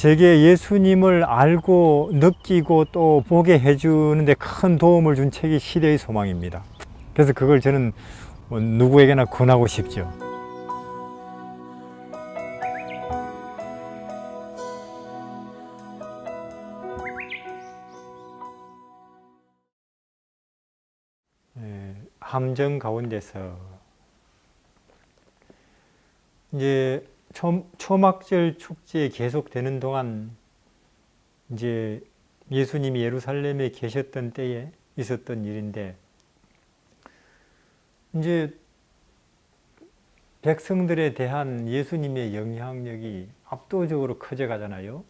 제게 예수님을 알고 느끼고 또 보게 해주는데 큰 도움을 준 책이 시대의 소망입니다. 그래서 그걸 저는 누구에게나 권하고 싶죠. 함정 가운데서 이제 초막절 축제 계속되는 동안 이제 예수님이 예루살렘에 계셨던 때에 있었던 일인데, 이제 백성들에 대한 예수님의 영향력이 압도적으로 커져가잖아요.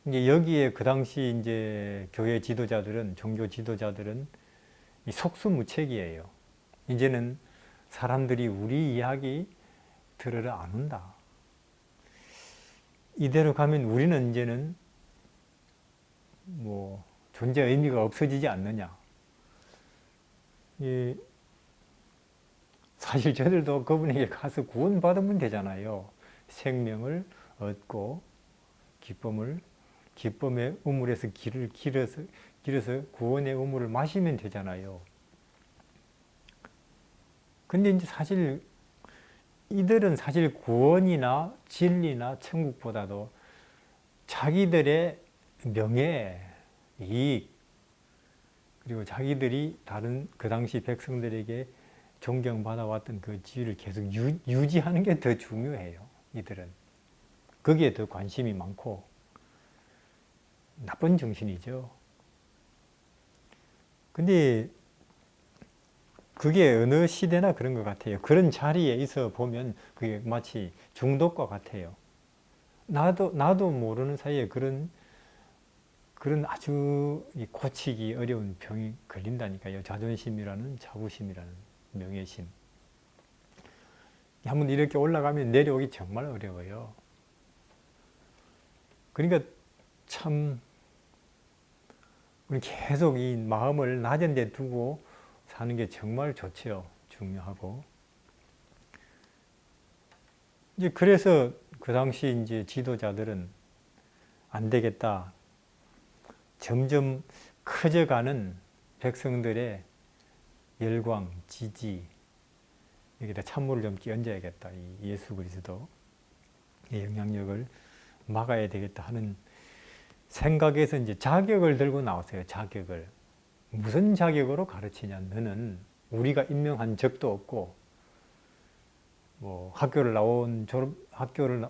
이제 여기에 그 당시 이제 교회 지도자들은, 종교 지도자들은 이 속수무책이에요. 이제는 사람들이 우리 이야기 들으러 안 온다. 이대로 가면 우리는 이제는 뭐 존재 의미가 없어지지 않느냐. 사실 저들도 그분에게 가서 구원받으면 되잖아요. 생명을 얻고 기쁨의 우물에서 길을 길어서 구원의 우물을 마시면 되잖아요. 근데 이제 사실 이들은 사실 구원이나 진리나 천국보다도 자기들의 명예, 이익, 그리고 자기들이 다른 그 당시 백성들에게 존경받아왔던 그 지위를 계속 유지하는 게 더 중요해요. 이들은 거기에 더 관심이 많고, 나쁜 정신이죠. 근데 그게 어느 시대나 그런 것 같아요. 그런 자리에 있어 보면 그게 마치 중독과 같아요. 나도 모르는 사이에 그런 아주 고치기 어려운 병이 걸린다니까요. 자부심이라는 명예심. 한번 이렇게 올라가면 내려오기 정말 어려워요. 그러니까 참 우리 계속 이 마음을 낮은 데 두고 사는 게 정말 좋죠. 중요하고. 이제 그래서 그 당시 이제 지도자들은 안 되겠다. 점점 커져가는 백성들의 열광, 지지, 여기다 찬물을 좀 끼얹어야겠다. 이 예수 그리스도의 영향력을 막아야 되겠다 하는 생각에서 이제 자격을 들고 나오세요. 자격을. 무슨 자격으로 가르치냐? 너는 우리가 임명한 적도 없고, 뭐 학교를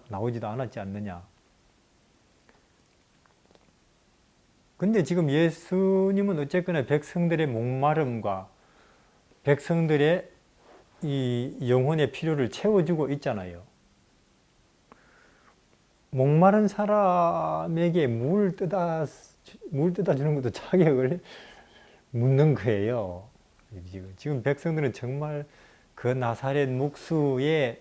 나오지도 않았지 않느냐? 근데 지금 예수님은 어쨌거나 백성들의 목마름과 백성들의 이 영혼의 필요를 채워주고 있잖아요. 목마른 사람에게 물 떠다 주는 것도 자격을 묻는 거예요. 지금 백성들은 정말 그 나사렛 목수의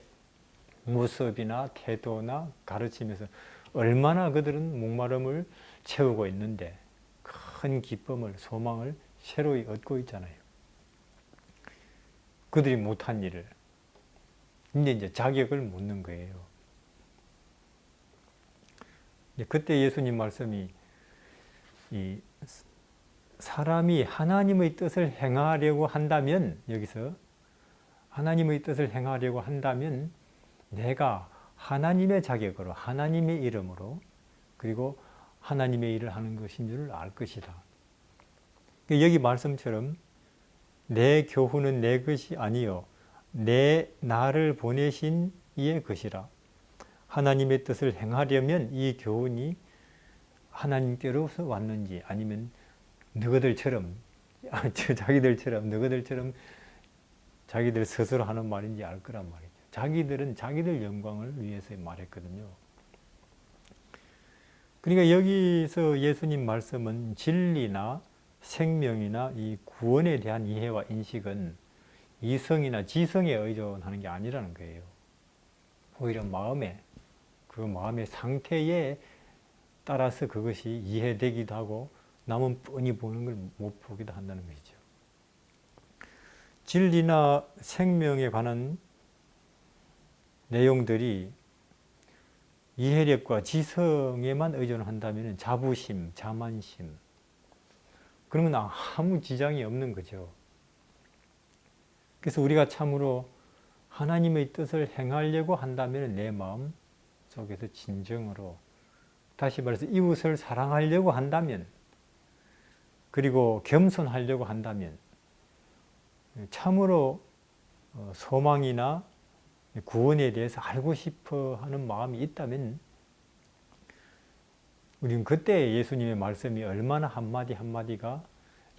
모습이나 태도나 가르치면서 얼마나 그들은 목마름을 채우고 있는데 큰 기쁨을, 소망을 새로이 얻고 있잖아요. 그들이 못한 일을. 근데 이제 자격을 묻는 거예요. 그때 예수님 말씀이 이 사람이 하나님의 뜻을 행하려고 한다면, 여기서 하나님의 뜻을 행하려고 한다면 내가 하나님의 자격으로, 하나님의 이름으로, 그리고 하나님의 일을 하는 것인 줄 알 것이다. 여기 말씀처럼 내 교훈은 내 것이 아니요 나를 보내신 이의 것이라. 하나님의 뜻을 행하려면 이 교훈이 하나님께로서 왔는지, 아니면 너희들처럼 자기들 스스로 하는 말인지 알 거란 말이죠. 자기들은 자기들 영광을 위해서 말했거든요. 그러니까 여기서 예수님 말씀은 진리나 생명이나 이 구원에 대한 이해와 인식은 이성이나 지성에 의존하는 게 아니라는 거예요. 오히려 그 마음의 상태에 따라서 그것이 이해되기도 하고 남은 뻔히 보는 걸 못 보기도 한다는 것이죠. 진리나 생명에 관한 내용들이 이해력과 지성에만 의존한다면 자부심, 자만심 그런 건 아무 지장이 없는 거죠. 그래서 우리가 참으로 하나님의 뜻을 행하려고 한다면 내 마음 속에서 진정으로, 다시 말해서 이웃을 사랑하려고 한다면, 그리고 겸손하려고 한다면, 참으로 소망이나 구원에 대해서 알고 싶어 하는 마음이 있다면 우리는 그때 예수님의 말씀이 얼마나 한마디 한마디가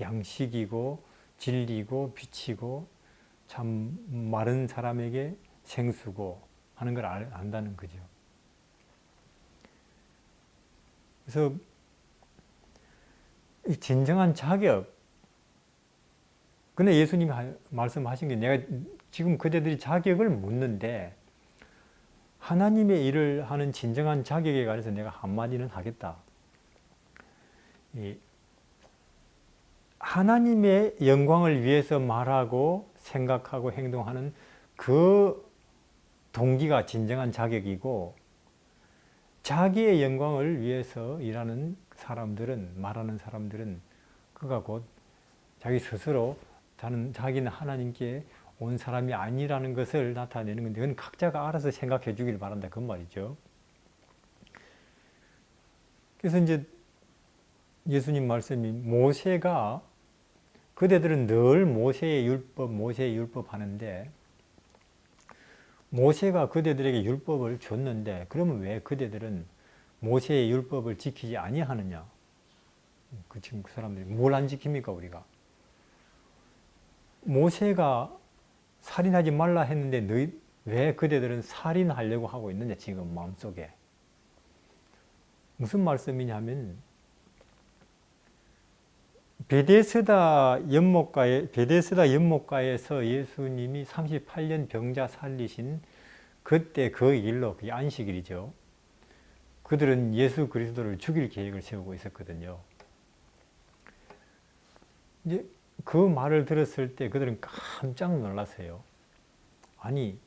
양식이고 진리고 빛이고 참 마른 사람에게 생수고 하는 걸 안다는 거죠. 그래서 이 진정한 자격, 근데 예수님이 말씀하신 게 내가 지금 그대들이 자격을 묻는데 하나님의 일을 하는 진정한 자격에 관해서 내가 한마디는 하겠다. 하나님의 영광을 위해서 말하고 생각하고 행동하는 그 동기가 진정한 자격이고, 자기의 영광을 위해서 일하는 사람들은, 말하는 사람들은 그가 곧 자기 스스로 자기는 하나님께 온 사람이 아니라는 것을 나타내는 건데, 그건 각자가 알아서 생각해 주길 바란다 그 말이죠. 그래서 이제 예수님 말씀이, 모세가, 그대들은 늘 모세의 율법 하는데, 모세가 그대들에게 율법을 줬는데 그러면 왜 그대들은 모세의 율법을 지키지 아니하느냐? 지금 그 사람들이 뭘 안 지킵니까 우리가? 모세가 살인하지 말라 했는데 왜 그대들은 살인하려고 하고 있느냐 지금 마음속에. 무슨 말씀이냐면, 베데스다 연못가에서 예수님이 38년 병자 살리신 그때 그 일로, 그게 안식일이죠. 그들은 예수 그리스도를 죽일 계획을 세우고 있었거든요. 이제 그 말을 들었을 때 그들은 깜짝 놀랐어요. 아니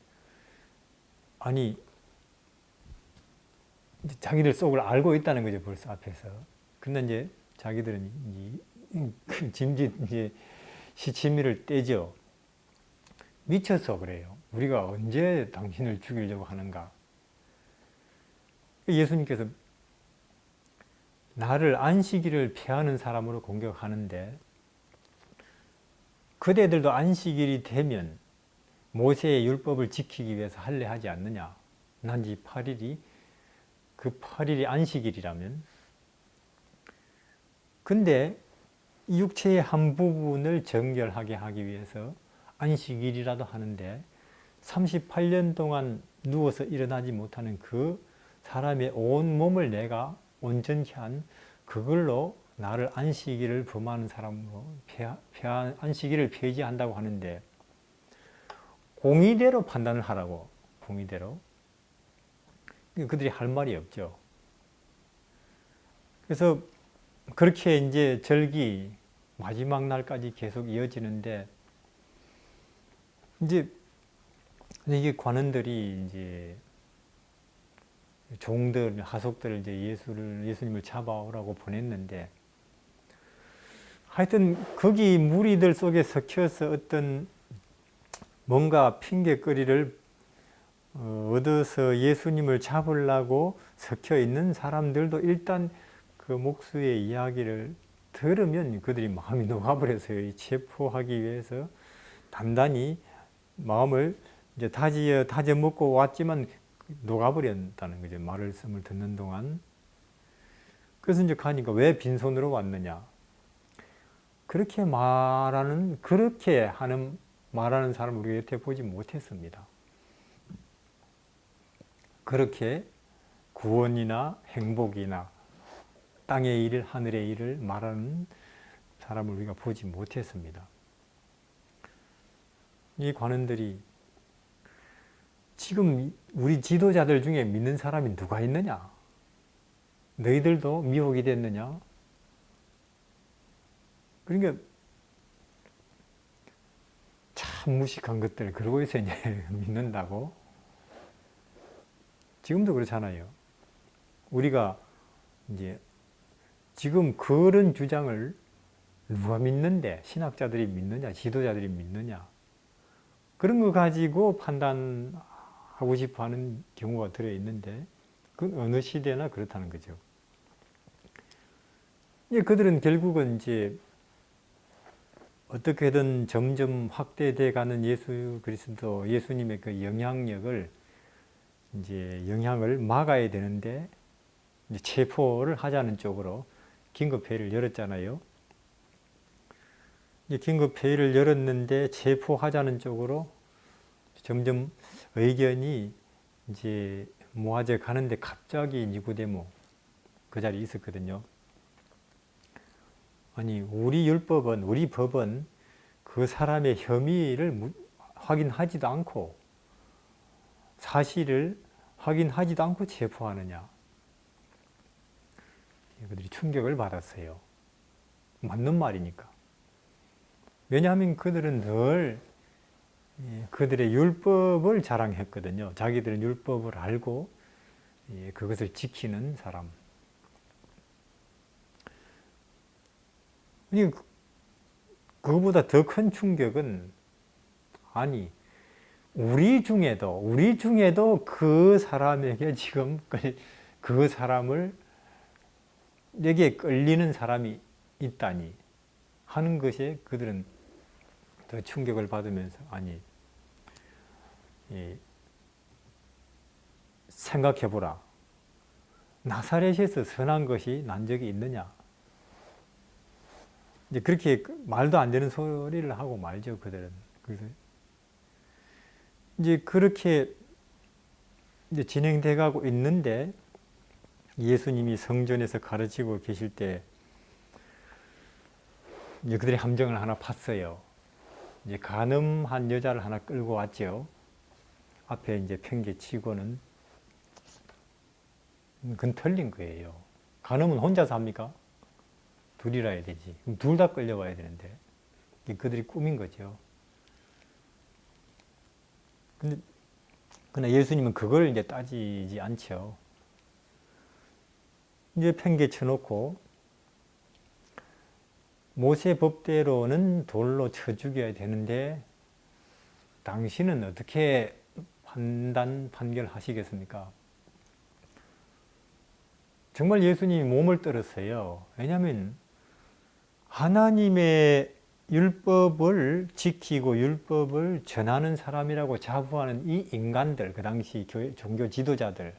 이제 자기들 속을 알고 있다는 거죠, 벌써 앞에서. 근데 이제 자기들은 짐짓 이제 시치미를 떼죠. 미쳐서 그래요. 우리가 언제 당신을 죽이려고 하는가? 예수님께서 나를 안식일을 폐하는 사람으로 공격하는데, 그대들도 안식일이 되면 모세의 율법을 지키기 위해서 할래 하지 않느냐? 난지 8일이 그 8일이 안식일이라면. 근데 육체의 한 부분을 정결하게 하기 위해서 안식일이라도 하는데 38년 동안 누워서 일어나지 못하는 그 사람의 온 몸을 내가 온전히 한 그걸로 나를 안식일을 범하는 사람으로 안식일을 폐지한다고 하는데, 공의대로 판단을 하라고, 공의대로. 그들이 할 말이 없죠. 그래서 그렇게 이제 절기 마지막 날까지 계속 이어지는데, 이제 이게 관원들이 이제 종들, 하속들을 이제 예수님을 잡아오라고 보냈는데, 하여튼 거기 무리들 속에 섞여서 어떤 뭔가 핑계거리를 얻어서 예수님을 잡으려고 섞여 있는 사람들도 일단 그 목수의 이야기를 들으면 그들이 마음이 녹아버려서요. 체포하기 위해서 단단히 마음을 이제 다져 먹고 왔지만 녹아버렸다는 거죠. 말씀을 듣는 동안. 그래서 이제 가니까 왜 빈손으로 왔느냐? 그렇게 말하는 사람을 우리가 여태 보지 못했습니다. 그렇게 구원이나 행복이나 땅의 일을, 하늘의 일을 말하는 사람을 우리가 보지 못했습니다. 이 관원들이 지금 우리 지도자들 중에 믿는 사람이 누가 있느냐? 너희들도 미혹이 됐느냐? 그러니까 참 무식한 것들, 그러고 해서 이제 믿는다고. 지금도 그렇잖아요. 우리가 이제 지금 그런 주장을 누가 믿는데, 신학자들이 믿느냐, 지도자들이 믿느냐, 그런 거 가지고 판단하고 싶어 하는 경우가 들어있는데, 그건 어느 시대나 그렇다는 거죠. 그들은 결국은 이제 어떻게든 점점 확대돼 가는 예수 그리스도, 예수님의 그 영향력을, 이제 영향을 막아야 되는데, 이제 체포를 하자는 쪽으로 긴급회의를 열었잖아요. 긴급회의를 열었는데 체포하자는 쪽으로 점점 의견이 이제 모아져 가는데, 갑자기 니고데모 그 자리에 있었거든요. 아니, 우리 율법은, 우리 법은 그 사람의 혐의를 확인하지도 않고, 사실을 확인하지도 않고 체포하느냐. 그들이 충격을 받았어요. 맞는 말이니까. 왜냐하면 그들은 늘 그들의 율법을 자랑했거든요. 자기들은 율법을 알고 그것을 지키는 사람. 그거보다 더 큰 충격은, 아니, 우리 중에도 그 사람에게 지금 그 사람을 내게 끌리는 사람이 있다니 하는 것에 그들은 더 충격을 받으면서, 아니, 생각해보라. 나사렛에서 선한 것이 난 적이 있느냐? 이제 그렇게 말도 안 되는 소리를 하고 말죠, 그들은. 그래서 이제 그렇게 이제 진행돼 가고 있는데, 예수님이 성전에서 가르치고 계실 때 이제 그들의 함정을 하나 팠어요. 이제 간음한 여자를 하나 끌고 왔죠. 앞에 이제 팽개치고는, 그건 틀린 거예요. 간음은 혼자서 합니까? 둘이라 해야 되지. 둘 다 끌려와야 되는데, 그들이 꾸민 거죠. 근데 그러나 예수님은 그걸 이제 따지지 않죠. 이제 팽개 쳐놓고, 모세 법대로는 돌로 쳐 죽여야 되는데 당신은 어떻게 판결하시겠습니까? 정말 예수님이 몸을 떨었어요. 왜냐하면 하나님의 율법을 지키고 율법을 전하는 사람이라고 자부하는 이 인간들, 그 당시 종교 지도자들,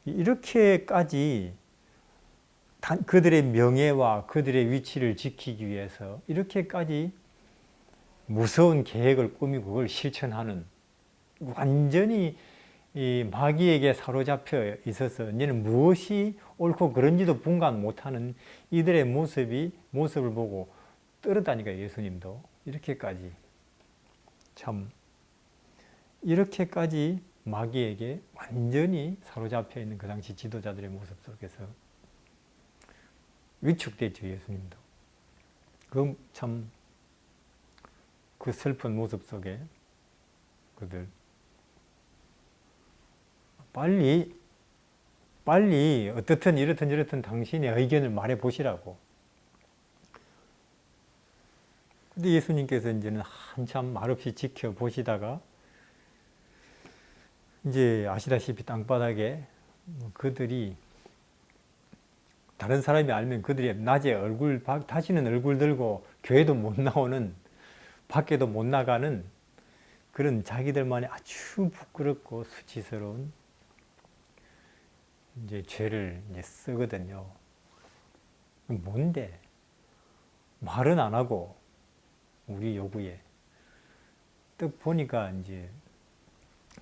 이렇게까지 그들의 명예와 그들의 위치를 지키기 위해서 이렇게까지 무서운 계획을 꾸미고 그걸 실천하는, 완전히 이 마귀에게 사로잡혀 있어서 너는 무엇이 옳고 그른지도 분간 못하는 이들의 모습을 보고 떨었다니까요. 예수님도 이렇게까지, 참 이렇게까지 마귀에게 완전히 사로잡혀 있는 그 당시 지도자들의 모습 속에서 위축됐죠. 예수님도. 그 참 그 슬픈 모습 속에 그들 빨리 어떻든 이렇든 저렇든 당신의 의견을 말해 보시라고. 근데 예수님께서 이제는 한참 말없이 지켜보시다가, 이제 아시다시피 땅바닥에 그들이, 다른 사람이 알면 그들이 낮에 다시는 얼굴 들고 교회도 못 나오는, 밖에도 못 나가는 그런 자기들만의 아주 부끄럽고 수치스러운 이제 죄를 이제 쓰거든요. 뭔데? 말은 안 하고 우리 요구에 딱 보니까 이제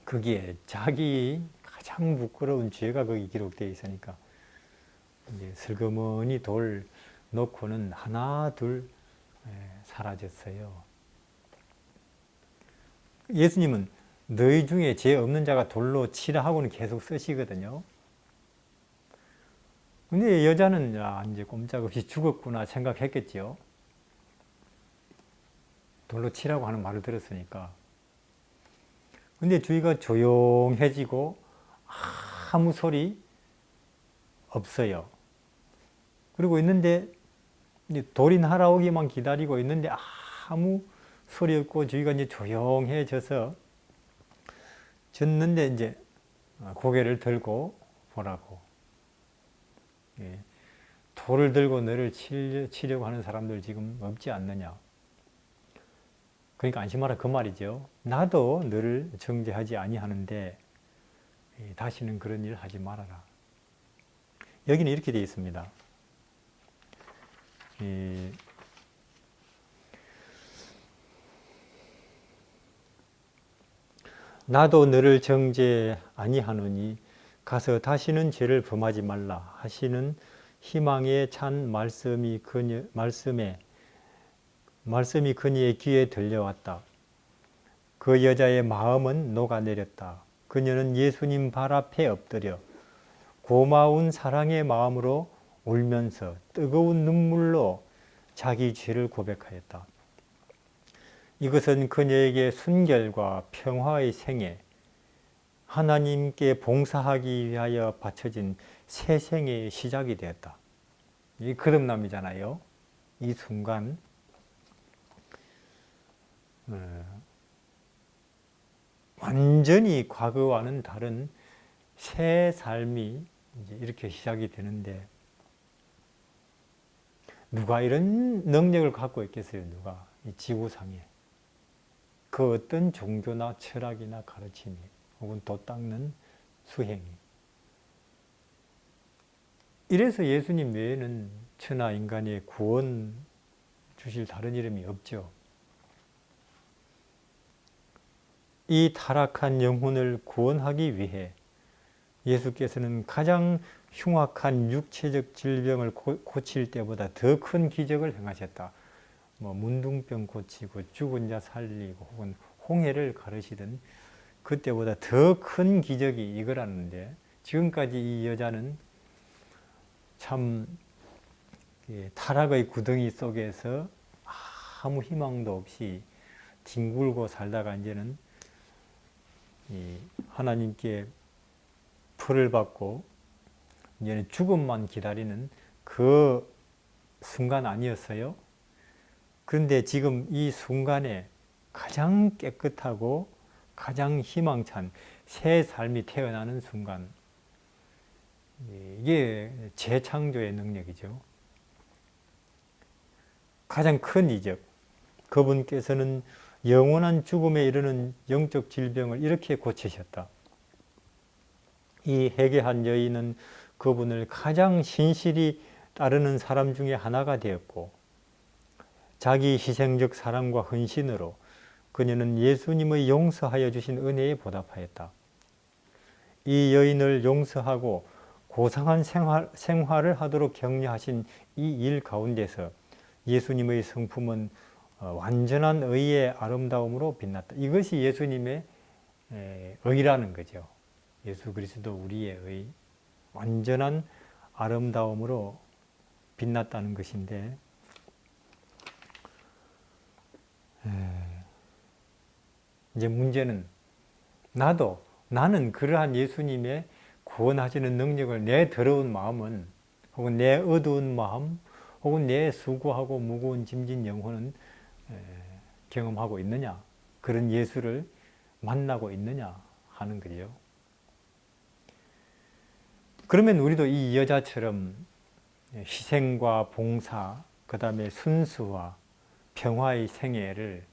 거기에 자기 가장 부끄러운 죄가 거기 기록되어 있으니까, 이제 슬그머니 돌 놓고는 하나 둘 사라졌어요. 예수님은 너희 중에 죄 없는 자가 돌로 치라 하고는 계속 쓰시거든요. 근데 여자는 이제 꼼짝없이 죽었구나 생각했겠죠. 돌로 치라고 하는 말을 들었으니까. 근데 주위가 조용해지고 아무 소리, 없어요. 그리고 있는데 이제 돌이 날아오기만 기다리고 있는데 아무 소리 없고 주위가 이제 조용해져서 졌는데 이제 고개를 들고 보라고. 예. 돌을 들고 너를 치려고 하는 사람들 지금 없지 않느냐. 그러니까 안심하라 그 말이죠. 나도 너를 정죄하지 아니하는데 다시는 그런 일 하지 말아라. 여기는 이렇게 되어 있습니다. 나도 너를 정죄 아니하노니 가서 다시는 죄를 범하지 말라 하시는 희망에 찬 말씀이 그녀의 귀에 들려왔다. 그 여자의 마음은 녹아내렸다. 그녀는 예수님 발 앞에 엎드려 고마운 사랑의 마음으로 울면서 뜨거운 눈물로 자기 죄를 고백하였다. 이것은 그녀에게 순결과 평화의 생애, 하나님께 봉사하기 위하여 바쳐진 새 생애의 시작이 되었다. 이 거듭남이잖아요. 이 순간 완전히 과거와는 다른 새 삶이 이제 이렇게 시작이 되는데 누가 이런 능력을 갖고 있겠어요? 누가? 이 지구상에. 그 어떤 종교나 철학이나 가르침이 혹은 도 닦는 수행이. 이래서 예수님 외에는 천하 인간의 구원 주실 다른 이름이 없죠. 이 타락한 영혼을 구원하기 위해 예수께서는 가장 흉악한 육체적 질병을 고칠 때보다 더 큰 기적을 행하셨다. 문둥병 고치고 죽은 자 살리고 혹은 홍해를 가르시든 그때보다 더 큰 기적이 이거라는데 지금까지 이 여자는 참 타락의 구덩이 속에서 아무 희망도 없이 뒹굴고 살다가 이제는 하나님께 풀을 받고 이제는 죽음만 기다리는 그 순간 아니었어요? 그런데 지금 이 순간에 가장 깨끗하고 가장 희망찬 새 삶이 태어나는 순간, 이게 재창조의 능력이죠. 가장 큰 이적, 그분께서는 영원한 죽음에 이르는 영적 질병을 이렇게 고치셨다. 이 회개한 여인은 그분을 가장 신실히 따르는 사람 중에 하나가 되었고 자기 희생적 사랑과 헌신으로 그녀는 예수님의 용서하여 주신 은혜에 보답하였다. 이 여인을 용서하고 고상한 생활을 하도록 격려하신 이 일 가운데서 예수님의 성품은 완전한 의의 아름다움으로 빛났다. 이것이 예수님의 의라는 거죠. 예수 그리스도 우리의 의, 완전한 아름다움으로 빛났다는 것인데 이제 문제는 나는 그러한 예수님의 구원하시는 능력을 내 더러운 마음은 혹은 내 어두운 마음 혹은 내 수고하고 무거운 짐진 영혼은 경험하고 있느냐, 그런 예수를 만나고 있느냐 하는 거죠. 그러면 우리도 이 여자처럼 희생과 봉사, 그 다음에 순수와 평화의 생애를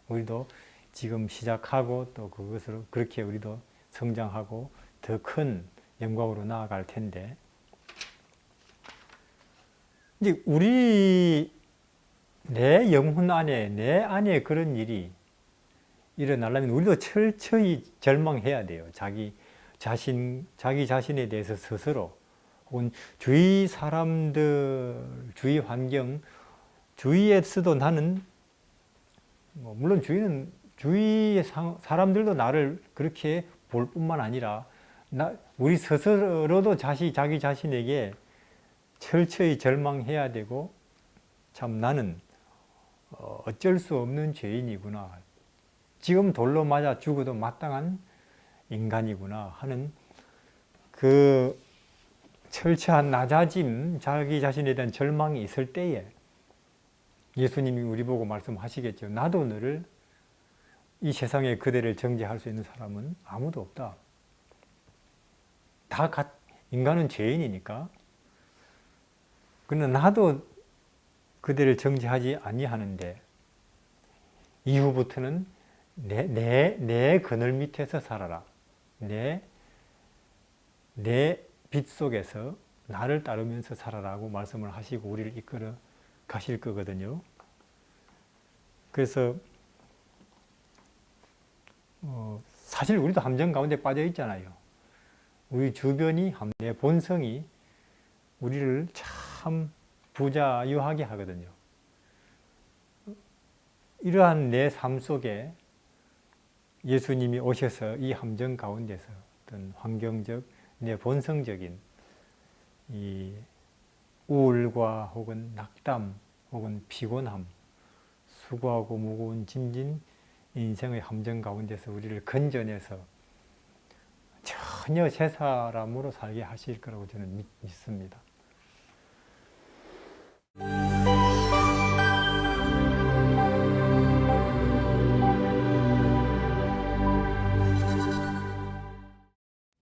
우리도 지금 시작하고 또 그것으로 그렇게 우리도 성장하고 더 큰 영광으로 나아갈 텐데, 이제 내 영혼 안에, 내 안에 그런 일이 일어나려면 우리도 철저히 절망해야 돼요. 자기 자신에 대해서 스스로, 혹은 주위 사람들, 주위 환경, 주위에서도 나는, 물론 주위의 사람들도 나를 그렇게 볼 뿐만 아니라, 우리 스스로도 자기 자신에게 철저히 절망해야 되고, 참 나는 어쩔 수 없는 죄인이구나. 지금 돌로 맞아 죽어도 마땅한 인간이구나 하는 그 철저한 낮아짐, 자기 자신에 대한 절망이 있을 때에 예수님이 우리 보고 말씀하시겠죠. 나도 너를 이 세상에 그대를 정죄할 수 있는 사람은 아무도 없다. 인간은 죄인이니까. 그러나 나도 그대를 정죄하지 아니하는데 이후부터는 내 그늘 밑에서 살아라. 내 빛 속에서 나를 따르면서 살아라고 말씀을 하시고 우리를 이끌어 가실 거거든요. 그래서 사실 우리도 함정 가운데 빠져 있잖아요. 우리 주변이 내 본성이 우리를 참 부자유하게 하거든요. 이러한 내 삶 속에 예수님이 오셔서 이 함정 가운데서 어떤 환경적, 내 본성적인 이 우울과 혹은 낙담 혹은 피곤함, 수고하고 무거운 짐진 인생의 함정 가운데서 우리를 건져내서 전혀 새 사람으로 살게 하실 거라고 저는 믿습니다.